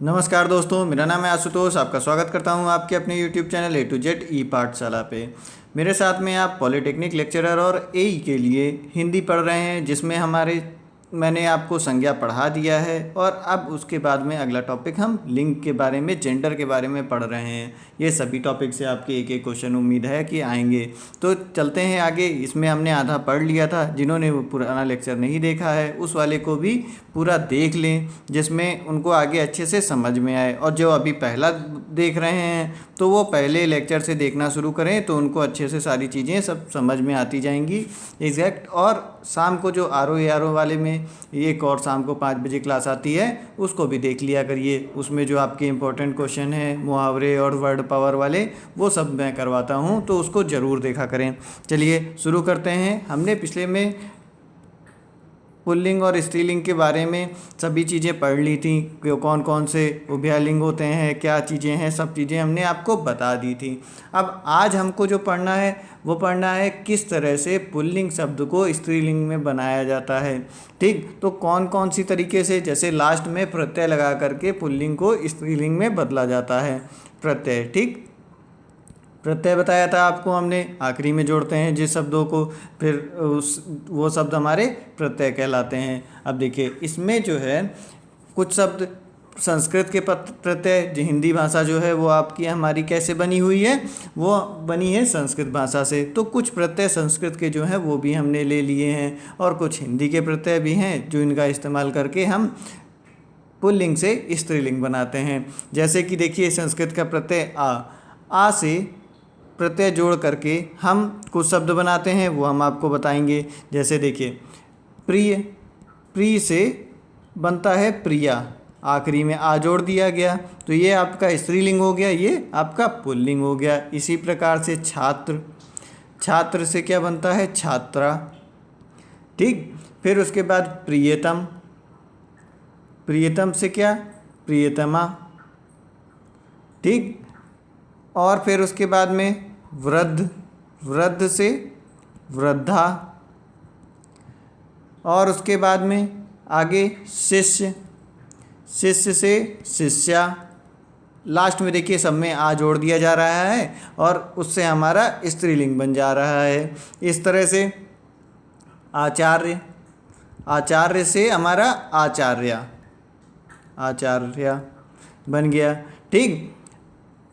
नमस्कार दोस्तों, मेरा नाम है आशुतोष। आपका स्वागत करता हूं आपके अपने YouTube channel A to Z ई पाठशाला पे। मेरे साथ में आप पॉलिटेक्निक लेक्चरर और एई के लिए हिंदी पढ़ रहे हैं, जिसमें मैंने आपको संज्ञा पढ़ा दिया है। और अब उसके बाद में अगला टॉपिक हम लिंग के बारे में, जेंडर के बारे में पढ़ रहे हैं। ये सभी टॉपिक से आपके एक एक क्वेश्चन उम्मीद है कि आएंगे। तो चलते हैं आगे। इसमें हमने आधा पढ़ लिया था। जिन्होंने वो पुराना लेक्चर नहीं देखा है उस वाले को भी पूरा देख लें, जिसमें उनको आगे अच्छे से समझ में आए। और जो अभी पहला देख रहे हैं तो वो पहले लेक्चर से देखना शुरू करें, तो उनको अच्छे से सारी चीज़ें सब समझ में आती जाएंगी एग्जैक्ट। और शाम को जो आर ओ वाले में एक और शाम को 5 बजे क्लास आती है, उसको भी देख लिया करिए। उसमें जो आपके इंपॉर्टेंट क्वेश्चन हैं, मुहावरे और वर्ड पावर वाले, वो सब मैं करवाता हूँ, तो उसको ज़रूर देखा करें। चलिए शुरू करते हैं। हमने पिछले में पुल्लिंग और स्त्रीलिंग के बारे में सभी चीज़ें पढ़ ली थी कि कौन कौन से उभयलिंग होते हैं, क्या चीज़ें हैं, सब चीज़ें हमने आपको बता दी थी। अब आज हमको जो पढ़ना है वो पढ़ना है किस तरह से पुल्लिंग शब्द को स्त्रीलिंग में बनाया जाता है। ठीक, तो कौन कौन सी तरीके से, जैसे लास्ट में प्रत्यय लगा करके पुल्लिंग को स्त्रीलिंग में बदला जाता है। प्रत्यय, ठीक, प्रत्यय बताया था आपको हमने। आखिरी में जोड़ते हैं जिस शब्दों को, फिर वो शब्द हमारे प्रत्यय कहलाते हैं। अब देखिए, इसमें जो है कुछ शब्द संस्कृत के प्रत्यय, जो हिंदी भाषा जो है वो आपकी हमारी कैसे बनी हुई है, वो बनी है संस्कृत भाषा से। तो कुछ प्रत्यय संस्कृत के जो हैं वो भी हमने ले लिए हैं, और कुछ हिंदी के प्रत्यय भी हैं जो इनका इस्तेमाल करके हम पुल्लिंग से स्त्रीलिंग बनाते हैं। जैसे कि देखिए, संस्कृत का प्रत्यय आ से प्रत्यय जोड़ करके हम कुछ शब्द बनाते हैं, वो हम आपको बताएंगे। जैसे देखिए, प्रिय, प्रिय से बनता है प्रिया, आखिरी में आ जोड़ दिया गया, तो ये आपका स्त्रीलिंग हो गया, ये आपका पुल्लिंग हो गया। इसी प्रकार से छात्र, छात्र से क्या बनता है, छात्रा। ठीक, फिर उसके बाद प्रियतम, प्रियतम से क्या, प्रियतमा। ठीक, और फिर उसके बाद में वृद्ध, वृद्ध से वृद्धा। और उसके बाद में आगे शिष्य, शिष्य से शिष्या। लास्ट में देखिए सब में आ जोड़ दिया जा रहा है और उससे हमारा स्त्रीलिंग बन जा रहा है। इस तरह से आचार्य, आचार्य से हमारा आचार्या, आचार्या बन गया। ठीक,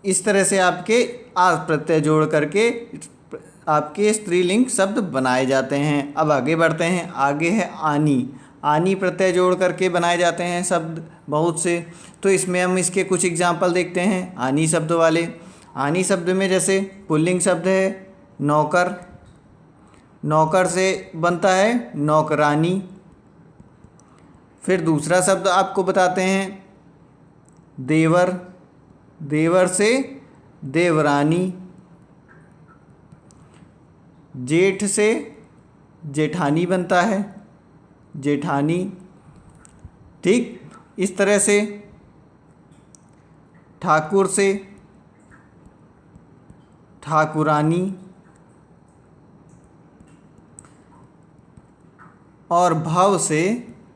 इस तरह से आपके आ प्रत्यय जोड़ करके आपके स्त्रीलिंग शब्द बनाए जाते हैं। अब आगे बढ़ते हैं। आगे है आनी, आनी प्रत्यय जोड़ करके बनाए जाते हैं शब्द बहुत से। तो इसमें हम इसके कुछ एग्जाम्पल देखते हैं आनी शब्द वाले। आनी शब्द में जैसे पुल्लिंग शब्द है नौकर, नौकर से बनता है नौकरानी। फिर दूसरा शब्द आपको बताते हैं देवर, देवर से देवरानी। जेठ से जेठानी बनता है, जेठानी। ठीक, इस तरह से ठाकुर से ठाकुरानी, और भव से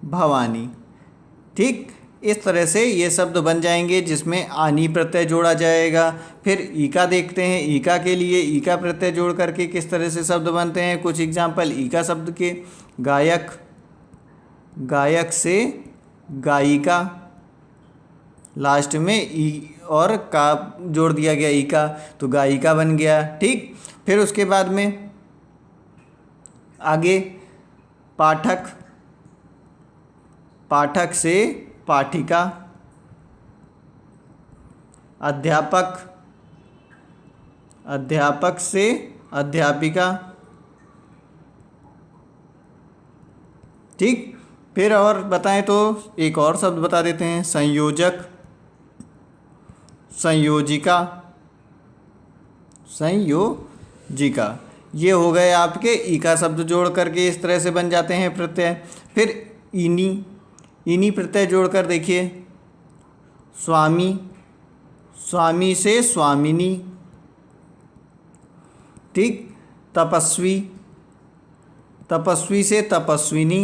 भवानी। ठीक, इस तरह से ये शब्द बन जाएंगे जिसमें आनी प्रत्यय जोड़ा जाएगा। फिर ईका देखते हैं। ईका के लिए ईका प्रत्यय जोड़ करके किस तरह से शब्द बनते हैं, कुछ एग्जाम्पल ईका शब्द के। गायक, गायक से गायिका, लास्ट में ई और का जोड़ दिया गया ईका, तो गायिका बन गया। ठीक, फिर उसके बाद में आगे पाठक, पाठक से पाठिका। अध्यापक, अध्यापक से अध्यापिका। ठीक, फिर और बताएं तो एक और शब्द बता देते हैं संयोजक, संयोजिका, संयोजिका। ये हो गए आपके ईका शब्द जोड़ करके इस तरह से बन जाते हैं प्रत्यय। फिर इनी, इनी प्रत्यय जोड़कर देखिए स्वामी, स्वामी से स्वामिनी। ठीक, तपस्वी, तपस्वी से तपस्विनी।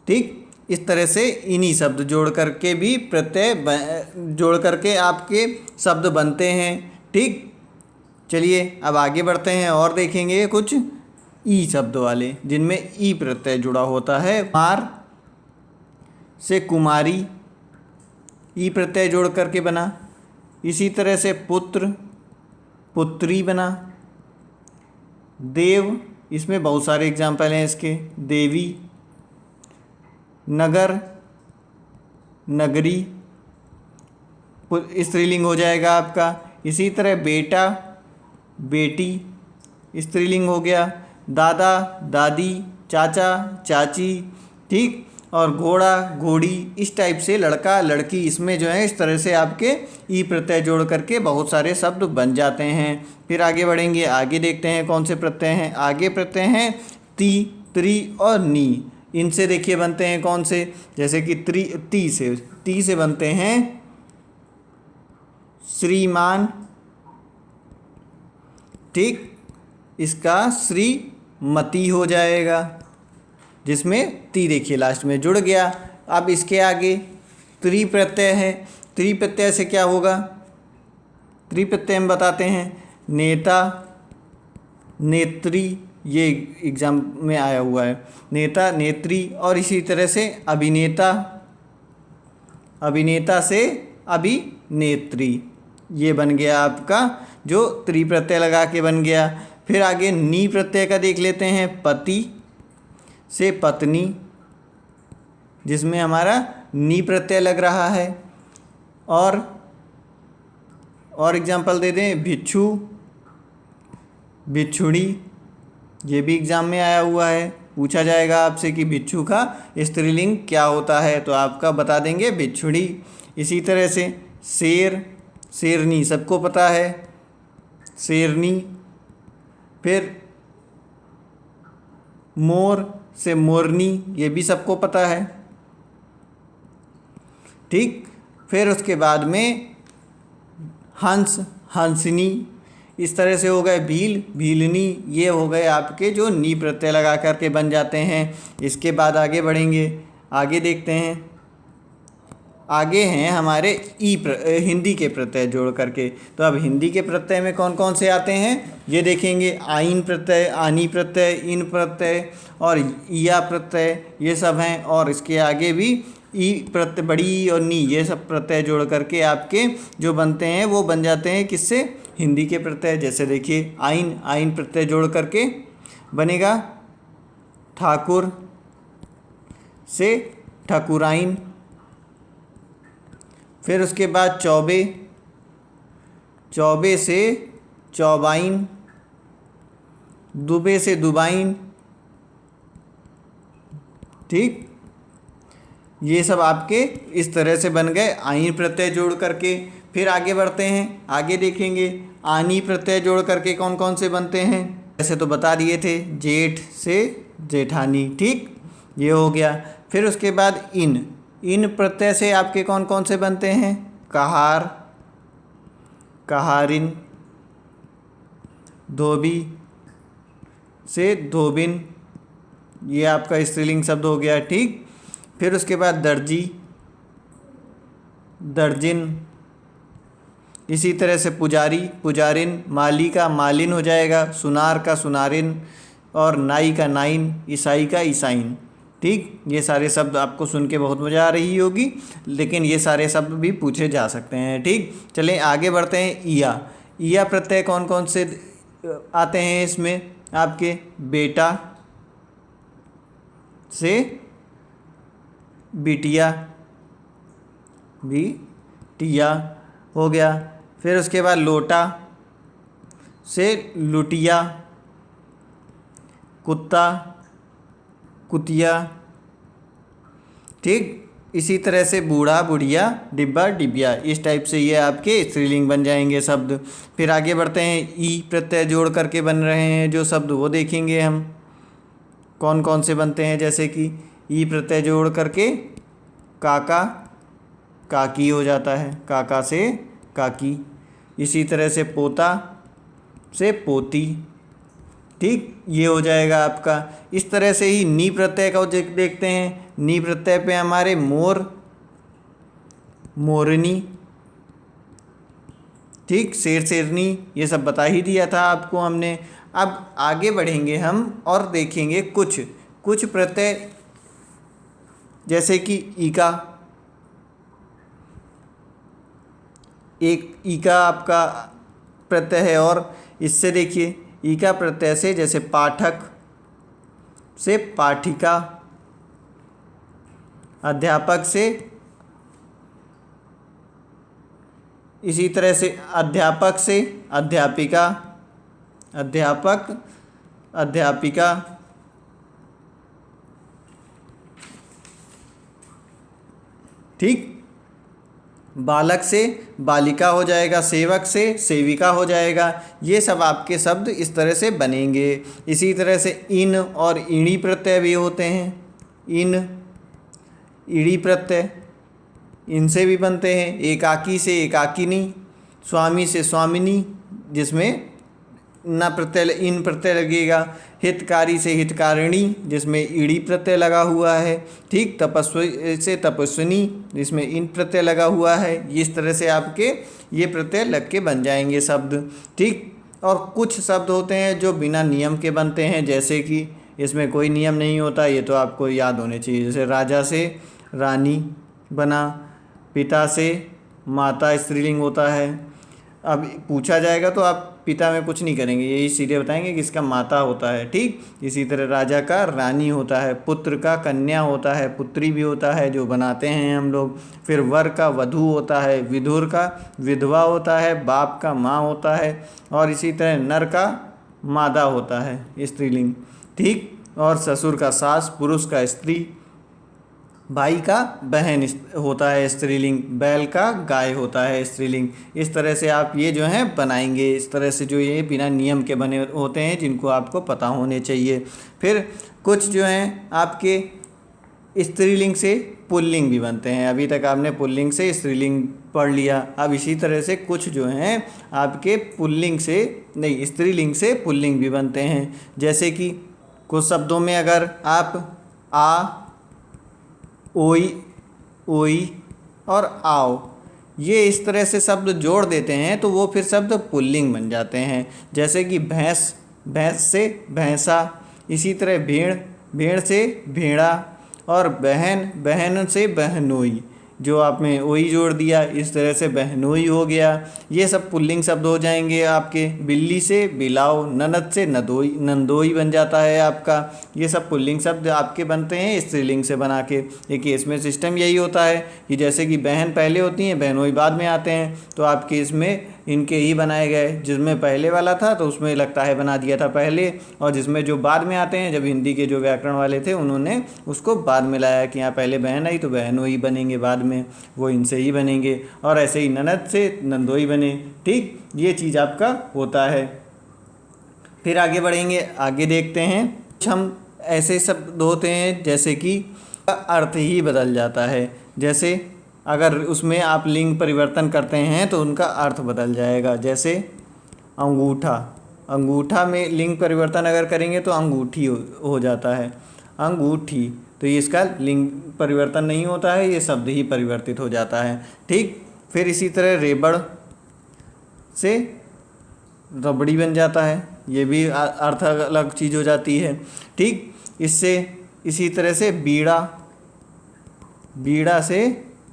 ठीक, इस तरह से इन्हीं शब्द जोड़ करके भी प्रत्यय जोड़ करके आपके शब्द बनते हैं। ठीक, चलिए अब आगे बढ़ते हैं और देखेंगे कुछ ई शब्द वाले जिनमें ई प्रत्यय जुड़ा होता है। कुमार से कुमारी ई प्रत्यय जोड़ करके बना। इसी तरह से पुत्र पुत्री बना। देव, इसमें बहुत सारे एग्जाम्पल हैं इसके। देवी, नगर नगरी स्त्रीलिंग हो जाएगा आपका। इसी तरह बेटा बेटी स्त्रीलिंग हो गया। दादा दादी चाचा चाची। ठीक, और घोड़ा घोड़ी, इस टाइप से लड़का लड़की, इसमें जो है इस तरह से आपके ई प्रत्यय जोड़ करके बहुत सारे शब्द बन जाते हैं। फिर आगे बढ़ेंगे, आगे देखते हैं कौन से प्रत्यय हैं। आगे प्रत्यय हैं ती त्री और नी। इनसे देखिए बनते हैं कौन से, जैसे कि ती से बनते हैं श्रीमान। ठीक, इसका श्रीमती हो जाएगा, जिसमें ती देखिए लास्ट में जुड़ गया। अब इसके आगे त्रि प्रत्यय है। त्रि प्रत्यय से क्या होगा, त्रि प्रत्यय हम बताते हैं नेता नेत्री, ये एग्जाम में आया हुआ है, नेता नेत्री। और इसी तरह से अभिनेता अभिनेता से अभिनेत्री, ये बन गया आपका जो त्रि प्रत्यय लगा के बन गया। फिर आगे नी प्रत्यय का देख लेते हैं। पति से पत्नी, जिसमें हमारा नी प्रत्यय लग रहा है। और एग्जाम्पल दे दें, भिक्षु भिक्षुणी, ये भी एग्ज़ाम में आया हुआ है। पूछा जाएगा आपसे कि भिक्षु का स्त्रीलिंग क्या होता है, तो आपका बता देंगे भिक्षुणी। इसी तरह से शेर शेरनी, सबको पता है शेरनी। फिर मोर से मोरनी, ये भी सबको पता है। ठीक, फिर उसके बाद में हंस हंसनी, इस तरह से हो गए भील भीलनी। ये हो गए आपके जो नी प्रत्यय लगा करके बन जाते हैं। इसके बाद आगे बढ़ेंगे, आगे देखते हैं। आगे हैं हमारे हिंदी के प्रत्यय जोड़ करके। तो अब हिंदी के प्रत्यय में कौन कौन से आते हैं ये देखेंगे। आइन प्रत्यय, आनी प्रत्यय, इन प्रत्यय और या प्रत्यय, ये सब हैं। और इसके आगे भी ई प्रत्यय, बड़ी और नी, ये सब प्रत्यय जोड़ करके आपके जो बनते हैं वो बन जाते हैं किससे, हिंदी के प्रत्यय। जैसे देखिए आइन प्रत्यय जोड़ करके बनेगा ठाकुर से ठाकुराइन। फिर उसके बाद चौबे से चौबाइन, दुबे से दुबाइन। ठीक, ये सब आपके इस तरह से बन गए आइन प्रत्यय जोड़ करके। फिर आगे बढ़ते हैं, आगे देखेंगे आनी प्रत्यय जोड़ करके कौन कौन से बनते हैं। ऐसे तो बता दिए थे, जेठ से जेठानी। ठीक, ये हो गया। फिर उसके बाद इन प्रत्यय से आपके कौन कौन से बनते हैं, कहार कहारिन, धोबी से धोबिन, ये आपका स्त्रीलिंग शब्द हो गया। ठीक, फिर उसके बाद दर्जी दर्जिन। इसी तरह से पुजारी पुजारिन, माली का मालिन हो जाएगा, सुनार का सुनारिन और नाई का नाइन, ईसाई का ईसाइन। ठीक, ये सारे शब्द आपको सुन के बहुत मज़ा आ रही होगी, लेकिन ये सारे शब्द भी पूछे जा सकते हैं। ठीक, चलें आगे बढ़ते हैं। ईया प्रत्यय कौन कौन से आते हैं इसमें आपके, बेटा से बिटिया बिटिया हो गया। फिर उसके बाद लोटा से लुटिया, कुत्ता कुतिया। ठीक, इसी तरह से बूढ़ा बुढ़िया, डिब्बा डिबिया, इस टाइप से ये आपके स्त्रीलिंग बन जाएंगे शब्द। फिर आगे बढ़ते हैं, ई प्रत्यय जोड़ करके बन रहे हैं जो शब्द वो देखेंगे हम कौन कौन से बनते हैं। जैसे कि ई प्रत्यय जोड़ करके काका काकी हो जाता है, काका से काकी। इसी तरह से पोता से पोती, ठीक, ये हो जाएगा आपका। इस तरह से ही नी प्रत्यय का देखते हैं। नी प्रत्यय पे हमारे मोर, मोरनी, ठीक, शेर, शेरनी, ये सब बता ही दिया था आपको हमने। अब आगे बढ़ेंगे हम और देखेंगे कुछ कुछ प्रत्यय, जैसे कि ईका। एक ईका आपका प्रत्यय है, और इससे देखिए ईका प्रत्यय से जैसे पाठक से पाठिका, अध्यापक से, इसी तरह से अध्यापक से अध्यापिका, अध्यापक, अध्यापिका, ठीक, बालक से बालिका हो जाएगा, सेवक से सेविका हो जाएगा। ये सब आपके शब्द इस तरह से बनेंगे। इसी तरह से इन और इणी प्रत्यय भी होते हैं। इन, इड़ी प्रत्यय इनसे भी बनते हैं। एकाकी से एकाकिनी, स्वामी से स्वामिनी, जिसमें न प्रत्यय, इन प्रत्यय लगेगा। हितकारी से हितकारिणी, जिसमें ईड़ी प्रत्यय लगा हुआ है। ठीक, तपस्वी से तपस्विनी, जिसमें इन प्रत्यय लगा हुआ है। इस तरह से आपके ये प्रत्यय लग के बन जाएंगे शब्द। ठीक, और कुछ शब्द होते हैं जो बिना नियम के बनते हैं, जैसे कि इसमें कोई नियम नहीं होता, ये तो आपको याद होने चाहिए। जैसे राजा से रानी बना, पिता से माता स्त्रीलिंग होता है। अब पूछा जाएगा तो आप पिता में कुछ नहीं करेंगे, यही सीधे बताएंगे कि इसका माता होता है। ठीक, इसी तरह राजा का रानी होता है, पुत्र का कन्या होता है, पुत्री भी होता है जो बनाते हैं हम लोग। फिर वर का वधू होता है, विधुर का विधवा होता है, बाप का माँ होता है, और इसी तरह नर का मादा होता है स्त्रीलिंग। ठीक, और ससुर का सास, पुरुष का स्त्री, भाई का बहन होता है स्त्रीलिंग, बैल का गाय होता है स्त्रीलिंग। इस तरह से आप ये जो हैं बनाएंगे। इस तरह से जो ये बिना नियम के बने होते हैं, जिनको आपको पता होने चाहिए। फिर कुछ जो हैं आपके स्त्रीलिंग से पुल्लिंग भी बनते हैं। अभी तक आपने पुल्लिंग से स्त्रीलिंग पढ़ लिया। अब इसी तरह से कुछ जो हैं आपके पुल्लिंग से नहीं, स्त्रीलिंग से पुल्लिंग भी बनते हैं। जैसे कि कुछ शब्दों में अगर आप आ, ओई, ओई और आओ, ये इस तरह से शब्द जोड़ देते हैं तो वो फिर शब्द पुल्लिंग बन जाते हैं। जैसे कि भैंस, भैंस से भैंसा, इसी तरह भेड़, भेड़ से भेड़ा, और बहन, बहन से बहनोई, जो आपने ओई जोड़ दिया, इस तरह से बहनोई हो गया। ये सब पुल्लिंग शब्द हो जाएंगे आपके। बिल्ली से बिलाओ, ननद से नदोई, नंदोई बन जाता है आपका। ये सब पुल्लिंग शब्द आपके बनते हैं स्त्रीलिंग से बना के। देखिए इसमें सिस्टम यही होता है कि जैसे कि बहन पहले होती हैं, बहनोई बाद में आते हैं, तो आपके इसमें इनके ही बनाए गए। जिसमें पहले वाला था तो उसमें लगता है बना दिया था पहले, और जिसमें जो बाद में आते हैं, जब हिंदी के जो व्याकरण वाले थे उन्होंने उसको बाद में लाया कि यहाँ पहले बहन आई तो बहनोई बनेंगे, बाद में वो इनसे ही बनेंगे। और ऐसे ही ननद से नंदोई बने। ठीक, ये चीज़ आपका होता है। फिर आगे बढ़ेंगे, आगे देखते हैं कुछ हम ऐसे शब्द होते हैं जैसे कि अर्थ ही बदल जाता है। जैसे अगर उसमें आप लिंग परिवर्तन करते हैं तो उनका अर्थ बदल जाएगा। जैसे अंगूठा, अंगूठा में लिंग परिवर्तन अगर करेंगे तो अंगूठी हो जाता है, अंगूठी। तो ये इसका लिंग परिवर्तन नहीं होता है, ये शब्द ही परिवर्तित हो जाता है। ठीक, फिर इसी तरह रेबड़ से रबड़ी बन जाता है, ये भी अर्थ अलग चीज़ हो जाती है। ठीक, इससे इसी तरह से बीड़ा, बीड़ा से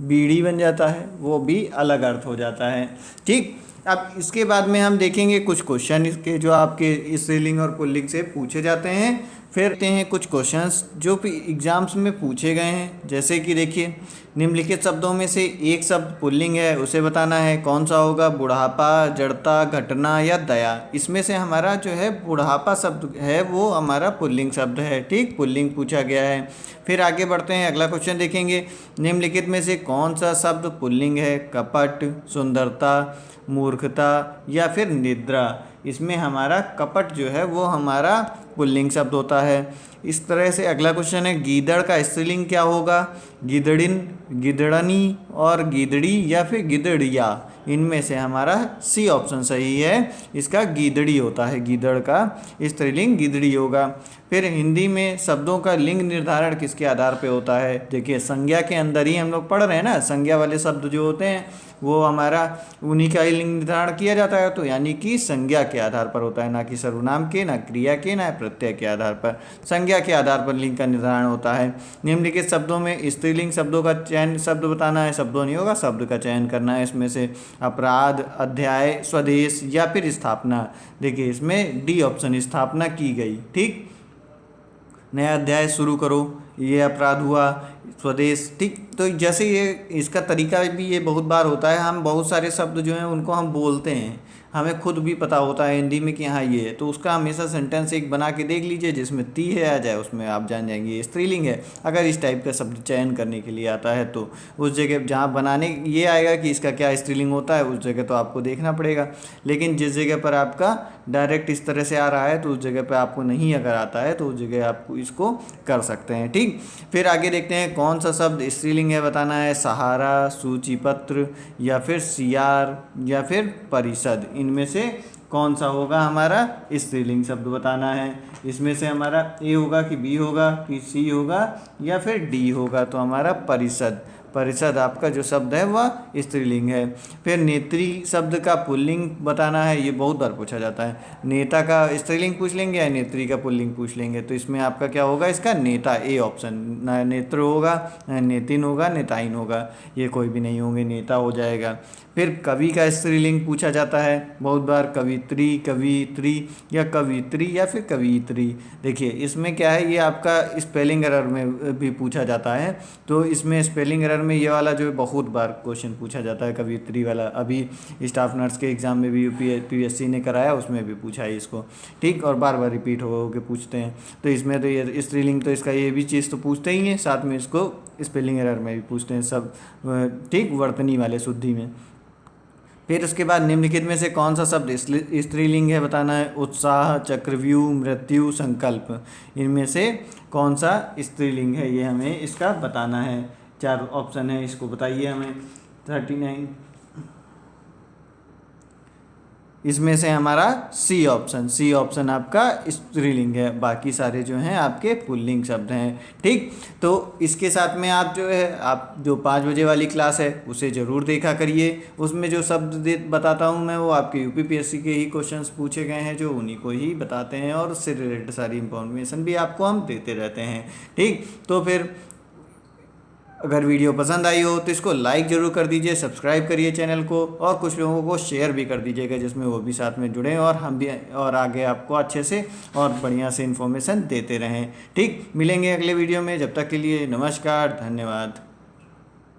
बीड़ी बन जाता है, वो भी अलग अर्थ हो जाता है। ठीक, अब इसके बाद में हम देखेंगे कुछ क्वेश्चन इसके जो आपके स्त्रीलिंग और पुल्लिंग से पूछे जाते हैं। फिर देखते हैं कुछ क्वेश्चंस जो भी एग्जाम्स में पूछे गए हैं। जैसे कि देखिए, निम्नलिखित शब्दों में से एक शब्द पुल्लिंग है, उसे बताना है। कौन सा होगा? बुढ़ापा, जड़ता, घटना या दया। इसमें से हमारा जो है बुढ़ापा शब्द है वो हमारा पुल्लिंग शब्द है। ठीक, पुल्लिंग पूछा गया है। फिर आगे बढ़ते हैं, अगला क्वेश्चन देखेंगे। निम्नलिखित में से कौन सा शब्द पुल्लिंग है? कपट, सुंदरता, मूर्खता या फिर निद्रा। इसमें हमारा कपट जो है वो हमारा पुल्लिंग शब्द होता है। इस तरह से अगला क्वेश्चन है, गीदड़ का स्त्रीलिंग क्या होगा? गिदड़िन, गिदड़नी और गिदड़ी या फिर गिदड़िया। इनमें से हमारा सी ऑप्शन सही है, इसका गीदड़ी होता है, गीदड़ का स्त्रीलिंग गिदड़ी होगा। फिर हिंदी में शब्दों का लिंग निर्धारण किसके आधार पे होता है? देखिए संज्ञा के अंदर ही हम लोग पढ़ रहे हैं ना, संज्ञा वाले शब्द जो होते हैं वो हमारा उन्हीं का ही लिंग निर्धारण किया जाता है, तो यानी कि संज्ञा के आधार पर होता है, ना कि सर्वनाम के, ना क्रिया के, ना प्रत्यय के आधार पर। संज्ञा के आधार पर लिंग का निर्धारण होता है। निम्नलिखित शब्दों में स्त्रीलिंग शब्दों का चयन, शब्द बताना है, शब्दों नहीं होगा, शब्द का चयन करना है। इसमें से अपराध, अध्याय, स्वदेश या फिर स्थापना। देखिए इसमें डी ऑप्शन स्थापना की गई। ठीक, नया अध्याय शुरू करो, ये अपराध हुआ, स्वदेश। ठीक, तो जैसे ये इसका तरीका भी ये बहुत बार होता है, हम बहुत सारे शब्द जो हैं उनको हम बोलते हैं, हमें खुद भी पता होता है हिंदी में कि हाँ ये है, तो उसका हमेशा सेंटेंस एक बना के देख लीजिए जिसमें ती है आ जाए, उसमें आप जान जाएंगे ये स्त्रीलिंग है। अगर इस टाइप का शब्द चयन करने के लिए आता है तो उस जगह जहाँ बनाने ये आएगा कि इसका क्या स्त्रीलिंग होता है, उस जगह तो आपको देखना पड़ेगा। लेकिन जिस जगह पर आपका डायरेक्ट इस तरह से आ रहा है तो उस जगह पर आपको नहीं अगर आता है तो उस जगह आपको इसको कर सकते हैं। ठीक, फिर आगे देखते हैं कौन सा शब्द स्त्रीलिंग है, बताना है। सहारा, सूचीपत्र या फिर सियार या फिर परिषद, इनमें से कौन सा होगा हमारा स्त्रीलिंग शब्द बताना है। इसमें से हमारा ए होगा कि बी होगा कि सी होगा या फिर डी होगा, तो हमारा परिषद, परिषद आपका जो शब्द है वह स्त्रीलिंग है। फिर नेत्री शब्द का पुल्लिंग बताना है, ये बहुत बार पूछा जाता है। नेता का स्त्रीलिंग पूछ लेंगे या नेत्री का पुल्लिंग पूछ लेंगे, तो इसमें आपका क्या होगा, इसका नेता, ए ऑप्शन। ना नेत्र होगा, ना नेतिन होगा, नेताइन होगा, ये कोई भी नहीं होंगे, नेता हो जाएगा। फिर कवि का स्त्रीलिंग पूछा जाता है बहुत बार, कवित्री, कवित्री या कवित्री या फिर कवित्री। देखिए इसमें क्या है, ये आपका स्पेलिंग एरर में भी पूछा जाता है, तो इसमें स्पेलिंग एरर में ये वाला जो है बहुत बार क्वेश्चन पूछा जाता है, कवित्री वाला। अभी स्टाफ नर्स के एग्ज़ाम में भी यूपीएससी ने कराया, उसमें भी पूछा है इसको। ठीक, और बार बार रिपीट हो के पूछते हैं, तो इसमें तो ये स्त्रीलिंग तो इसका ये भी चीज़ तो पूछते ही हैं, साथ में इसको स्पेलिंग एरर में भी पूछते हैं सब। ठीक, वर्तनी वाले शुद्धि में। फिर उसके बाद निम्नलिखित में से कौन सा शब्द स्त्रीलिंग है बताना है। उत्साह, चक्रव्यूह, मृत्यु, संकल्प, इनमें से कौन सा स्त्रीलिंग है, ये हमें इसका बताना है। 4 ऑप्शन है, इसको बताइए हमें। 39, इसमें से हमारा सी ऑप्शन, सी ऑप्शन आपका स्त्रीलिंग है, बाकी सारे जो हैं आपके पुल्लिंग शब्द हैं। ठीक, तो इसके साथ में आप जो है, आप जो 5 बजे वाली क्लास है उसे ज़रूर देखा करिए। उसमें जो शब्द बताता हूँ मैं वो आपके यूपीपीएससी के ही क्वेश्चंस पूछे गए हैं, जो उन्हीं को ही बताते हैं और उससे रिलेटेड सारी इंफॉर्मेशन भी आपको हम देते रहते हैं। ठीक, तो फिर अगर वीडियो पसंद आई हो तो इसको लाइक ज़रूर कर दीजिए, सब्सक्राइब करिए चैनल को, और कुछ लोगों को शेयर भी कर दीजिएगा जिसमें वो भी साथ में जुड़ें और हम भी और आगे आपको अच्छे से और बढ़िया से इन्फॉर्मेशन देते रहें। ठीक, मिलेंगे अगले वीडियो में, जब तक के लिए नमस्कार, धन्यवाद।